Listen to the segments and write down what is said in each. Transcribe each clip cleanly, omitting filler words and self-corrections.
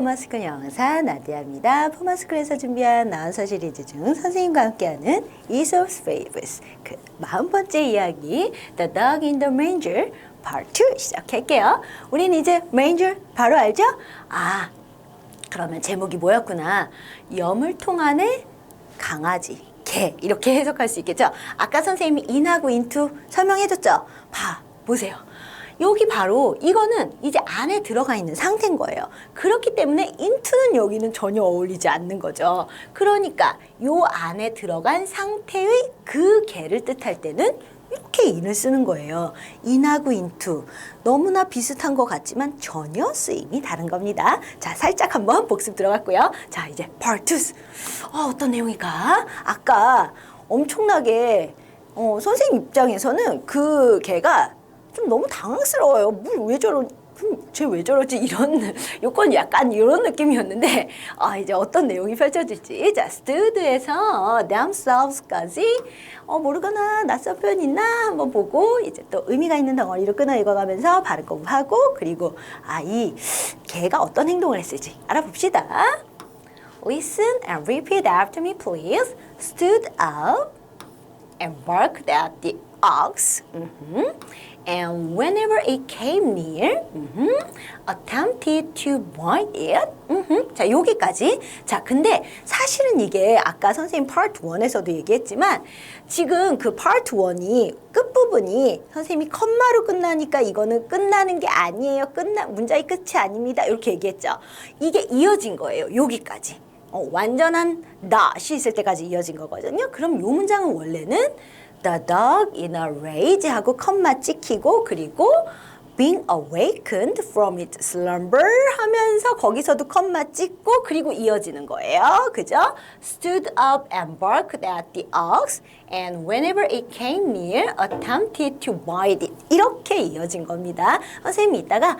포마스쿨 영사 나디아입니다. 포마스쿨에서 준비한 나운서 시리즈 중 선생님과 함께하는 Aesop's Fables 그 40번째 이야기 The Dog in the Manger Part 2 시작할게요. 우린 이제 manger 바로 알죠? 아, 그러면 제목이 뭐였구나. 염을통 안에 강아지, 개 이렇게 해석할 수 있겠죠? 아까 선생님이 in하고 into 설명해줬죠? 보세요. 여기 바로 이거는 이제 안에 들어가 있는 상태인 거예요. 그렇기 때문에 into는 여기는 전혀 어울리지 않는 거죠. 그러니까 요 안에 들어간 상태의 그 개를 뜻할 때는 이렇게 in을 쓰는 거예요. in하고 into 너무나 비슷한 것 같지만 전혀 쓰임이 다른 겁니다. 자, 살짝 한번 복습 들어갔고요. 자, 이제 part 2. 어떤 내용일까? 아까 엄청나게 선생님 입장에서는 그 개가 좀 너무 당황스러워요. 왜 쟤 왜 저러지? 이런 요건 약간 이런 느낌이었는데 이제 어떤 내용이 펼쳐질지. 자, stood에서 themselves까지 모르거나 낯선 표현 있나 한번 보고 이제 또 의미가 있는 덩어리로 끊어 읽어가면서 발음 공부하고 그리고 이 개가 어떤 행동을 했을지 알아봅시다. Listen and repeat after me, please. Stood up and barked at the ox. And whenever it came near, attempted to bite it. 자, 여기까지. 자, 근데 사실은 이게 아까 선생님 part 1에서도 얘기했지만 지금 그 part 1이 끝부분이 선생님이 컴마로 끝나니까 이거는 끝나는 게 아니에요. 문장이 끝이 아닙니다. 이렇게 얘기했죠. 이게 이어진 거예요. 여기까지. 완전한 not이 있을 때까지 이어진 거거든요. 그럼 요 문장은 원래는 The dog in a rage 하고 컴마 찍히고 그리고 being awakened from its slumber 하면서 거기서도 컴마 찍고 그리고 이어지는 거예요. 그죠? Stood up and barked at the ox and whenever it came near attempted to bite it. 이렇게 이어진 겁니다. 선생님이 이따가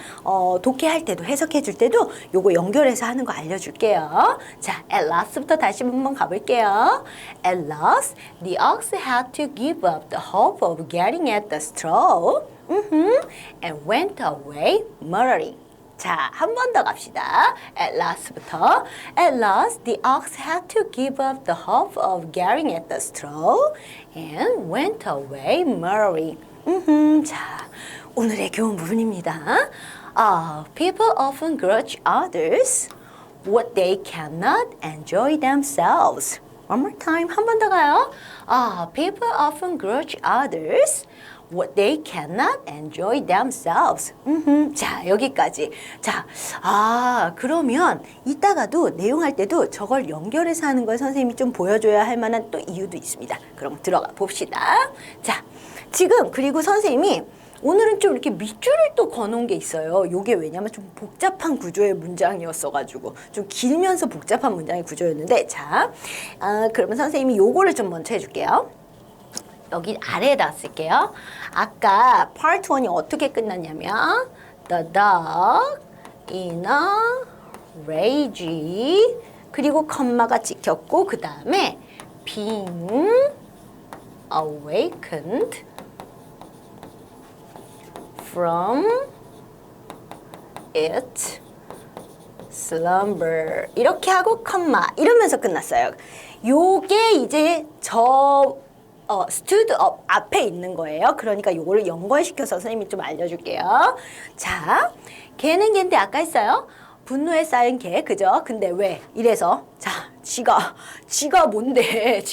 독해할 때도 해석해 줄 때도 요거 연결해서 하는 거 알려줄게요. 자, at last부터 다시 한번 가볼게요. At last, the ox had to give up the hope of getting at the straw. And went away muttering. 자, 한 번 더 갑시다. At last부터. At last, the ox had to give up the hope of getting at the straw and went away muttering. 자, 오늘의 교훈 부분입니다. People often grudge others what they cannot enjoy themselves. One more time. 한 번 더 가요. People often grudge others what they cannot enjoy themselves. 자, 여기까지. 자, 그러면 이따가도 내용할 때도 저걸 연결해서 하는 걸 선생님이 좀 보여줘야 할 만한 또 이유도 있습니다. 그럼 들어가 봅시다. 자, 지금 그리고 선생님이 오늘은 좀 이렇게 밑줄을 또 거놓은 게 있어요. 요게 왜냐면 좀 복잡한 구조의 문장이었어가지고 좀 길면서 복잡한 문장의 구조였는데 자, 그러면 선생님이 요거를 좀 먼저 해줄게요. 여기 아래에다 쓸게요. 아까 part 1이 어떻게 끝났냐면 The dog in a rage 그리고 컴마가 찍혔고 그 다음에 being awakened from its slumber 이렇게 하고 컴마 이러면서 끝났어요. 요게 이제 stood up 앞에 있는 거예요. 그러니까 요거를 연결시켜서 선생님이 좀 알려줄게요. 자, 개는 개인데 아까 했어요. 분노에 쌓인 개, 그죠? 근데 왜? 이래서 자, 지가 뭔데?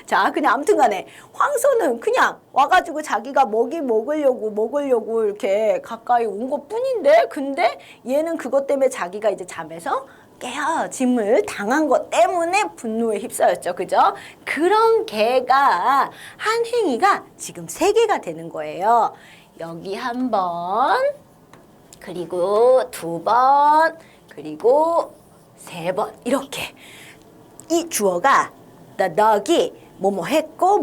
자, 그냥 아무튼 간에 황소는 그냥 와가지고 자기가 먹으려고 이렇게 가까이 온 것뿐인데 근데 얘는 그것 때문에 자기가 이제 잠에서 깨어짐을 당한 것 때문에 분노에 휩싸였죠. 그죠? 그런 개가 한 행위가 지금 3개가 되는 거예요. 여기 한 번, 그리고 2번, 그리고 3번 이렇게 이 주어가 the dog이 뭐뭐 했고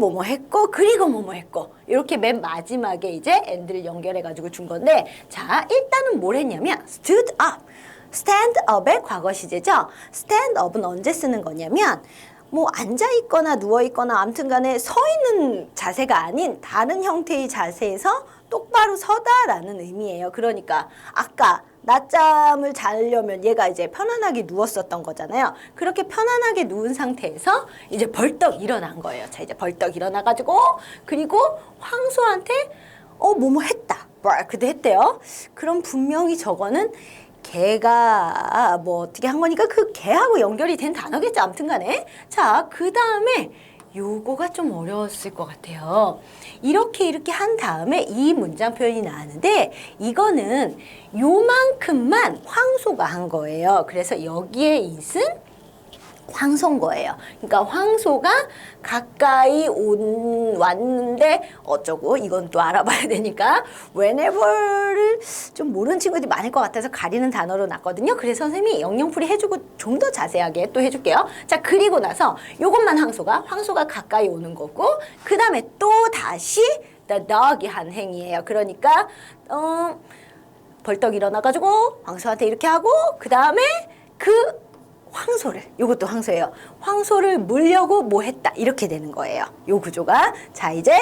그리고 이렇게 맨 마지막에 이제 and를 연결해가지고 준 건데 자, 일단은 뭘 했냐면 stood up stand up의 과거 시제죠. stand up은 언제 쓰는 거냐면 뭐 앉아있거나 누워있거나 아무튼 간에 서 있는 자세가 아닌 다른 형태의 자세에서 똑바로 서다라는 의미예요. 그러니까 아까 낮잠을 자려면 얘가 이제 편안하게 누웠었던 거잖아요. 그렇게 편안하게 누운 상태에서 이제 벌떡 일어난 거예요. 자, 이제 벌떡 일어나가지고 그리고 황소한테 뭐뭐 했다. 그도 했대요. 그럼 분명히 저거는 개가 뭐 어떻게 한 거니까 그 개하고 연결이 된 단어겠죠. 아무튼 간에. 자, 그 다음에 요거가 좀 어려웠을 것 같아요. 이렇게 한 다음에 이 문장 표현이 나왔는데 이거는 요만큼만 황소가 한 거예요. 그래서 여기에 있은 황소인 거예요. 그러니까 황소가 가까이 왔는데 어쩌고 이건 또 알아봐야 되니까 whenever를 좀 모르는 친구들이 많을 것 같아서 가리는 단어로 놨거든요. 그래서 선생님이 영영풀이 해주고 좀 더 자세하게 또 해줄게요. 자, 그리고 나서 요것만 황소가 가까이 오는 거고 그 다음에 또 다시 the dog이 한 행위예요. 그러니까 벌떡 일어나가지고 황소한테 이렇게 하고 그 다음에 요것도 황소예요. 황소를 물려고 뭐 했다. 이렇게 되는 거예요. 요 구조가. 자, 이제,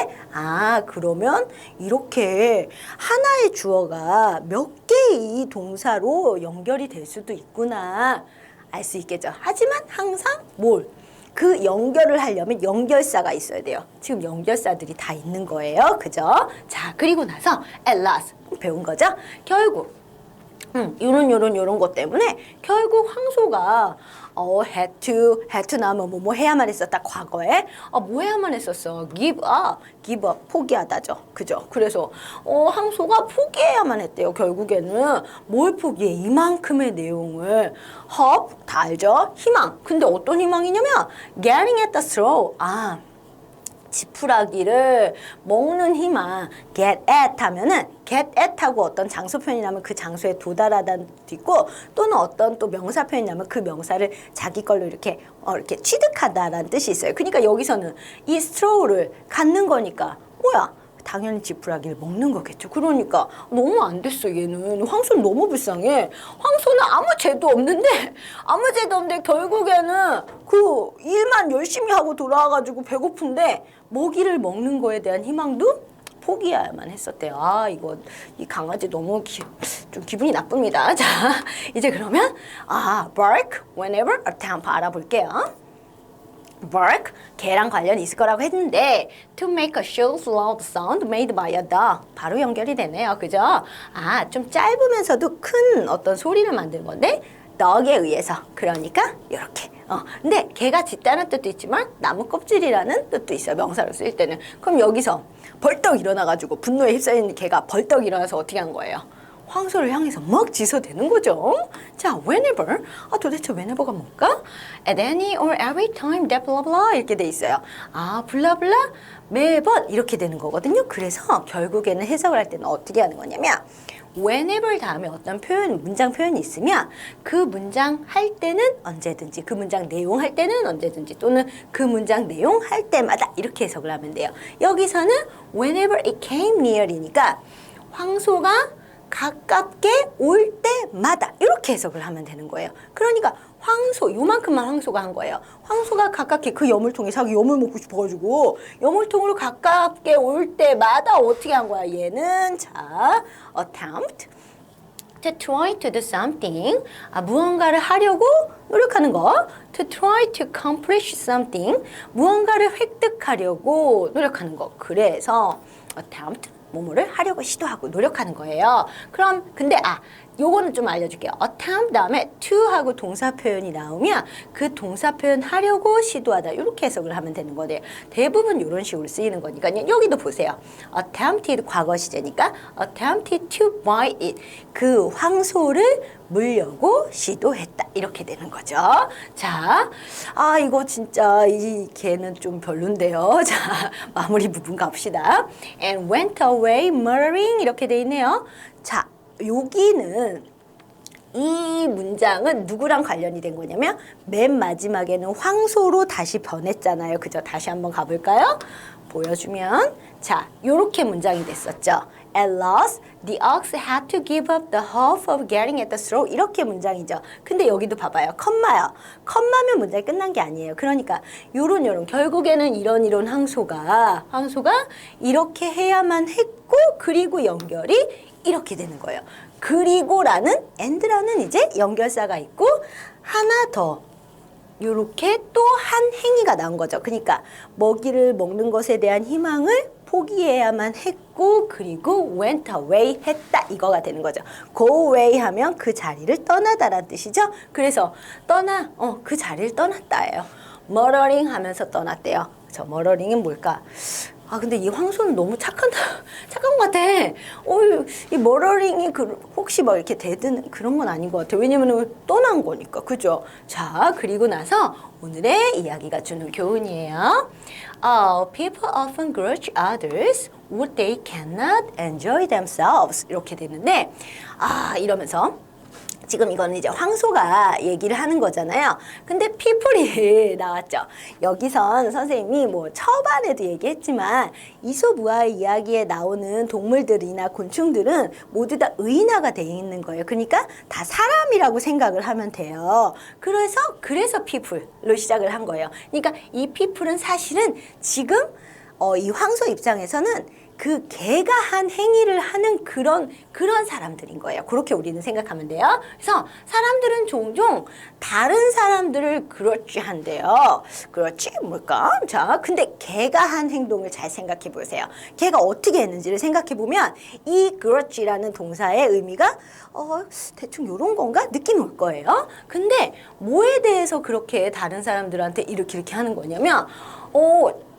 그러면 이렇게 하나의 주어가 몇 개의 동사로 연결이 될 수도 있구나. 알 수 있겠죠. 하지만 항상 그 연결을 하려면 연결사가 있어야 돼요. 지금 연결사들이 다 있는 거예요. 그죠? 자, 그리고 나서 at last 배운 거죠. 결국 요런 것 때문에 결국 황소가 had to 나오면 뭐 해야만 했었다. 과거에 뭐 해야만 했었어. give up 포기하다죠. 그죠? 그래서 황소가 포기해야만 했대요. 결국에는 뭘 포기해? 이만큼의 내용을 hope 다 알죠? 희망. 근데 어떤 희망이냐면 getting at the straw. 지푸라기를 먹는 희망. get at 하면은 get at 하고 어떤 장소 표현이 나면 그 장소에 도달하다는 뜻도 있고 또는 어떤 또 명사 표현이 나면 그 명사를 자기 걸로 이렇게 취득하다라는 뜻이 있어요. 그러니까 여기서는 이 straw를 갖는 거니까 뭐야? 당연히 지푸라기를 먹는 거겠죠. 그러니까 너무 안 됐어 얘는. 황소는 너무 불쌍해. 황소는 아무 죄도 없는데 결국에는 그 일만 열심히 하고 돌아와가지고 배고픈데 먹이를 먹는 거에 대한 희망도 포기해야만 했었대요. 이 강아지 너무 좀 기분이 나쁩니다. 자, 이제 그러면 bark whenever attempt 알아볼게요. bark, 개랑 관련이 있을 거라고 했는데 to make a shrill loud sound made by a dog 바로 연결이 되네요. 그죠? 좀 짧으면서도 큰 어떤 소리를 만드는 건데 dog에 의해서 그러니까 이렇게 근데 개가 짖다는 뜻도 있지만 나무 껍질이라는 뜻도 있어요. 명사로 쓰일 때는. 그럼 여기서 벌떡 일어나가지고 분노에 휩싸인 개가 벌떡 일어나서 어떻게 한 거예요? 황소를 향해서 막 짖어대는 거죠. 자, whenever. 도대체 whenever가 뭘까? At any or every time that blah blah 이렇게 돼 있어요. 블라블라 매번 이렇게 되는 거거든요. 그래서 결국에는 해석을 할 때는 어떻게 하는 거냐면 whenever 다음에 어떤 문장 표현이 있으면 그 문장 할 때는 언제든지 그 문장 내용 할 때는 언제든지 또는 그 문장 내용 할 때마다 이렇게 해석을 하면 돼요. 여기서는 whenever it came near이니까 황소가 가깝게 올 때마다 이렇게 해석을 하면 되는 거예요. 그러니까 요만큼만 황소가 한 거예요. 황소가 가깝게 그 여물통에 자기 여물 먹고 싶어가지고 여물통으로 가깝게 올 때마다 어떻게 한 거야? 얘는 자, attempt to try to do something 무언가를 하려고 노력하는 거. to try to accomplish something 무언가를 획득하려고 노력하는 거. 그래서 attempt 뭐뭐를 하려고 시도하고 노력하는 거예요. 그럼 근데 요거는 좀 알려줄게요. attempt 다음에 to 하고 동사 표현이 나오면 그 동사 표현 하려고 시도하다 이렇게 해석을 하면 되는 거예요. 대부분 이런 식으로 쓰이는 거니까요. 여기도 보세요. attempted 과거 시제니까 attempted to buy it 그 황소를 물려고 시도했다 이렇게 되는 거죠. 자, 이거 진짜 이 개는 좀 별론데요. 자, 마무리 부분 갑시다. and went away muttering 이렇게 돼 있네요. 자, 여기는 이 문장은 누구랑 관련이 된 거냐면 맨 마지막에는 황소로 다시 변했잖아요. 그죠? 다시 한번 가볼까요? 보여주면 자, 요렇게 문장이 됐었죠. At last, the ox had to give up the hope of getting at the straw. 이렇게 문장이죠. 근데 여기도 봐봐요. 컴마요. 컴마면 문장이 끝난 게 아니에요. 그러니까 요런 결국에는 이런 황소가 이렇게 해야만 했고 그리고 연결이 이렇게 되는 거예요. 그리고라는 and라는 이제 연결사가 있고 하나 더 요렇게 또 한 행위가 나온 거죠. 그러니까 먹이를 먹는 것에 대한 희망을 포기해야만 했고 그리고 went away 했다 이거가 되는 거죠. go away 하면 그 자리를 떠나다라는 뜻이죠. 그래서 그 자리를 떠났다예요. murdering 하면서 떠났대요. 저 murdering은 뭘까? 아 근데 이 황소는 너무 착한 것 같아. 이 머러링이 혹시 뭐 이렇게 대드는 그런 건 아닌 것 같아. 왜냐면은 떠난 거니까, 그죠? 자, 그리고 나서 오늘의 이야기가 주는 교훈이에요. People often grudge others what they cannot enjoy themselves. 이렇게 되는데, 이러면서. 지금 이거는 이제 황소가 얘기를 하는 거잖아요. 근데 people이 나왔죠. 여기선 선생님이 뭐 초반에도 얘기했지만 이솝우화의 이야기에 나오는 동물들이나 곤충들은 모두 다 의인화가 되어 있는 거예요. 그러니까 다 사람이라고 생각을 하면 돼요. 그래서 people로 시작을 한 거예요. 그러니까 이 people은 사실은 지금 이 황소 입장에서는 그 개가 한 행위를 하는 그런 사람들인 거예요. 그렇게 우리는 생각하면 돼요. 그래서 사람들은 종종 다른 사람들을 그렇지 한대요. 그렇지 뭘까? 자, 근데 개가 한 행동을 잘 생각해 보세요. 개가 어떻게 했는지를 생각해 보면 이 그렇지라는 동사의 의미가 대충 요런 건가? 느낌이 올 거예요. 근데 뭐에 대해서 그렇게 다른 사람들한테 이렇게 하는 거냐면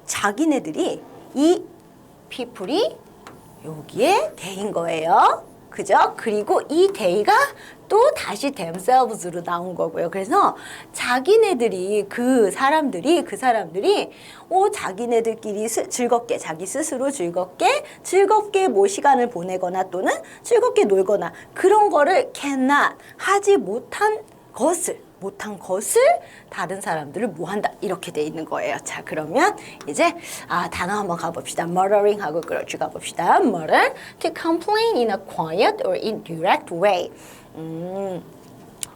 자기네들이 이 people이 여기에 대인 거예요. 그죠? 그리고 이 대가 또 다시 themselves로 나온 거고요. 그래서 자기네들이 그 사람들이 자기네들끼리 즐겁게 자기 스스로 즐겁게 뭐 시간을 보내거나 또는 즐겁게 놀거나 그런 거를 cannot 하지 못한 것을 다른 사람들을 뭐 한다 이렇게 돼 있는 거예요. 자 그러면 이제 단어 한번 가봅시다. murdering 하고 그렇지 가봅시다. murder, to complain in a quiet or indirect way.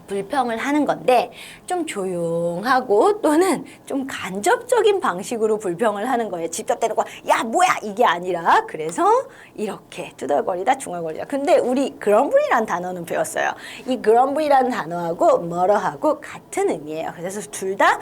불평을 하는 건데 좀 조용하고 또는 좀 간접적인 방식으로 불평을 하는 거예요. 직접 대놓고 야 뭐야 이게 아니라 그래서 이렇게 투덜거리다 중얼거리다. 근데 우리 grumble이라는 단어는 배웠어요. 이 grumble이라는 단어하고 murder하고 같은 의미예요. 그래서 둘 다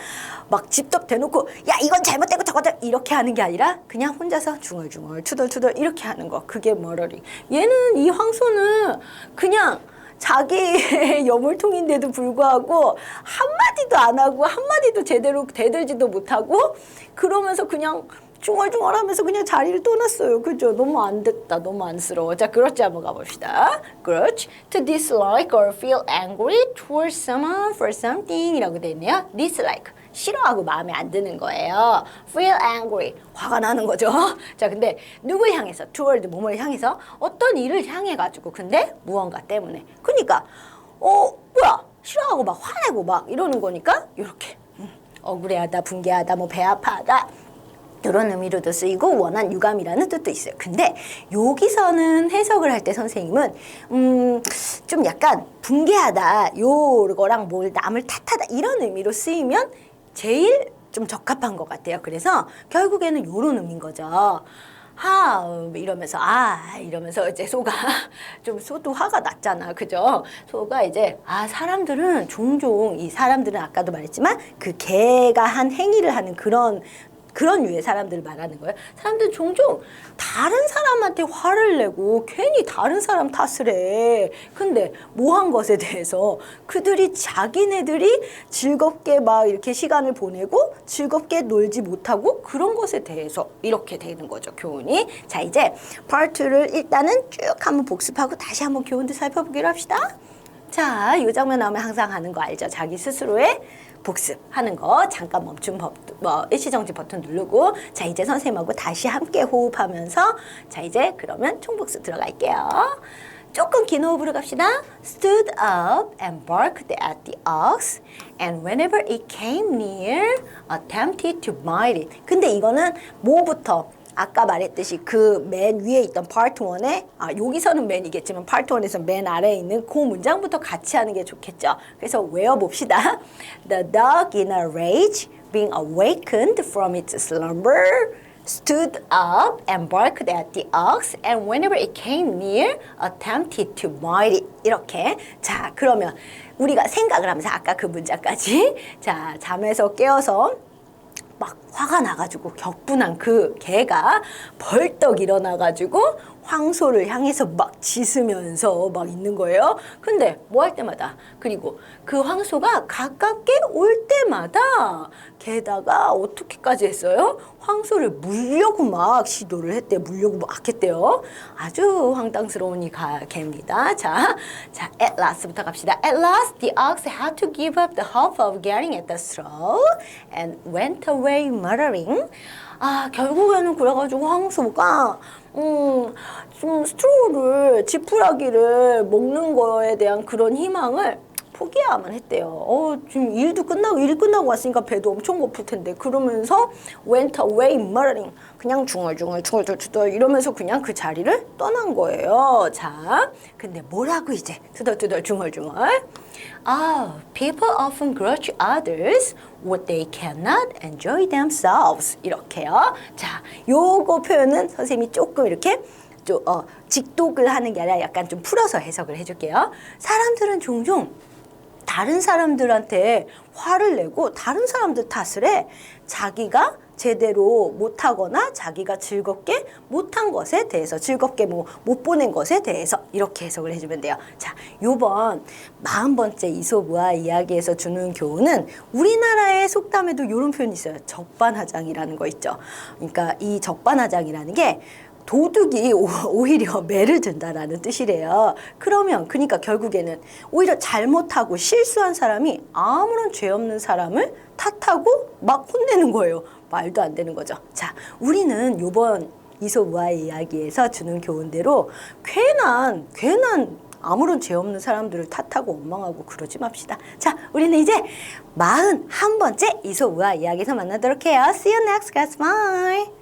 막 직접 대놓고 야 이건 잘못되고 저거다 이렇게 하는 게 아니라 그냥 혼자서 중얼중얼 투덜투덜 이렇게 하는 거. 그게 murdering. 얘는 이 황소는 그냥 자기의 여물통인데도 불구하고 한마디도 안 하고 한마디도 제대로 대들지도 못하고 그러면서 그냥 중얼중얼하면서 그냥 자리를 떠났어요. 그죠? 너무 안 됐다. 너무 안쓰러워. 자, 그렇지 한번 가봅시다. 그렇지. To dislike or feel angry towards someone for something 이라고 돼 있네요. dislike. 싫어하고 마음에 안 드는 거예요. feel angry. 화가 나는 거죠. 자, 근데 누굴 향해서? toward 뭐뭐를 향해서? 어떤 일을 향해가지고. 근데 무언가 때문에. 그러니까 뭐야? 싫어하고 막 화내고 막 이러는 거니까 이렇게 억울해하다, 분개하다, 뭐 배 아파하다. 이런 의미로도 쓰이고 원한 유감이라는 뜻도 있어요. 근데 여기서는 해석을 할 때 선생님은 좀 약간 분개하다 요거랑 뭘 남을 탓하다 이런 의미로 쓰이면 제일 좀 적합한 것 같아요. 그래서 결국에는 요런 의미인 거죠. 이러면서 이제 소가 소도 화가 났잖아. 그죠? 소가 이제 사람들은 종종 이 사람들은 아까도 말했지만 그 개가 한 행위를 하는 그런 류의 사람들을 말하는 거예요. 사람들은 종종 다른 사람한테 화를 내고 괜히 다른 사람 탓을 해. 근데 뭐 한 것에 대해서 자기네들이 즐겁게 막 이렇게 시간을 보내고 즐겁게 놀지 못하고 그런 것에 대해서 이렇게 되는 거죠. 교훈이. 자, 이제 part 2를 일단은 쭉 한번 복습하고 다시 한번 교훈도 살펴보기로 합시다. 자, 이 장면 나오면 항상 하는 거 알죠? 자기 스스로의 복습하는 거 잠깐 일시정지 버튼 누르고 자 이제 선생님하고 다시 함께 호흡하면서 자 이제 그러면 총복습 들어갈게요. 조금 긴 호흡으로 갑시다. Stood up and barked at the ox and whenever it came near attempted to bite it. 근데 이거는 뭐부터? 아까 말했듯이 그 맨 위에 있던 part 1에 여기서는 맨이겠지만 part 1에서 맨 아래에 있는 그 문장부터 같이 하는 게 좋겠죠. 그래서 외워봅시다. The dog in a rage being awakened from its slumber stood up and barked at the ox, and whenever it came near, attempted to bite it. 이렇게. 자, 그러면 우리가 생각을 하면서 아까 그 문장까지 자, 잠에서 깨어서 막 화가 나가지고 격분한 그 개가 벌떡 일어나가지고 황소를 향해서 막 짖으면서 막 있는 거예요. 근데 뭐 할 때마다 그리고 그 황소가 가깝게 올 때마다 게다가 어떻게까지 했어요? 황소를 물려고 막 시도를 했대요. 물려고 막 했대요. 아주 황당스러운 이 개입니다. 자, at last부터 갑시다. At last, the ox had to give up the hope of getting at the straw and went away muttering. 아, 결국에는 그래가지고 황소가 좀 스트로우를 지푸라기를 먹는 거에 대한 그런 희망을 포기해야만 했대요. 지금 일 끝나고 왔으니까 배도 엄청 고플 텐데 그러면서 went away muttering 그냥 중얼중얼 이러면서 그냥 그 자리를 떠난 거예요. 자, 근데 뭐라고 이제 투덜투덜 중얼중얼 people often grudge others what they cannot enjoy themselves 이렇게요. 자, 요거 표현은 선생님이 조금 이렇게 직독을 하는 게 아니라 약간 좀 풀어서 해석을 해줄게요. 사람들은 종종 다른 사람들한테 화를 내고 다른 사람들 탓을 해. 자기가 제대로 못하거나 자기가 즐겁게 못한 것에 대해서 즐겁게 못 보낸 것에 대해서 이렇게 해석을 해주면 돼요. 자, 요번 40번째 이솝우화 이야기에서 주는 교훈은 우리나라의 속담에도 이런 표현이 있어요. 적반하장이라는 거 있죠. 그러니까 이 적반하장이라는 게 도둑이 오히려 매를 든다라는 뜻이래요. 그러니까 결국에는 오히려 잘못하고 실수한 사람이 아무런 죄 없는 사람을 탓하고 막 혼내는 거예요. 말도 안 되는 거죠. 자, 우리는 이번 이솝우화 이야기에서 주는 교훈대로 괜한 아무런 죄 없는 사람들을 탓하고 원망하고 그러지 맙시다. 자, 우리는 이제 41번째 이솝우화 이야기에서 만나도록 해요. See you next class. Bye.